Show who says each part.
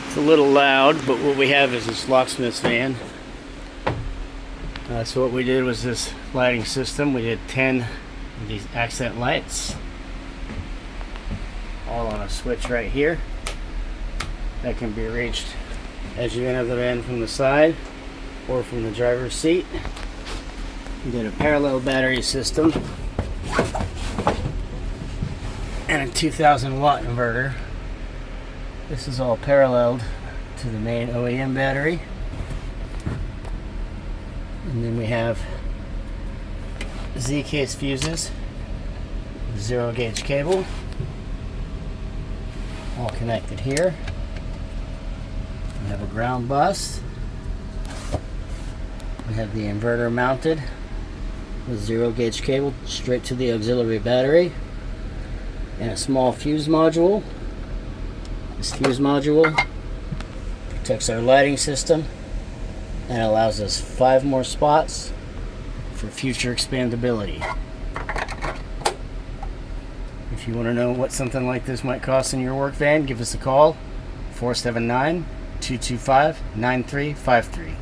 Speaker 1: It's a little loud, but what we have is this Locksmith van. So what we did was this lighting system. We did 10 of these accent lights, all on a switch right here. That can be reached as you enter the van from the side or from the driver's seat. We did a parallel battery system and a 2000 watt inverter. This is all paralleled to the main OEM battery. And then we have Z-case fuses, 0 gauge cable, all connected here. We have a ground bus. We have the inverter mounted with 0 gauge cable straight to the auxiliary battery, and a small fuse module. This fuse module protects our lighting system and allows us 5 more spots for future expandability. If you want to know what something like this might cost in your work van, give us a call, 479-225-9353.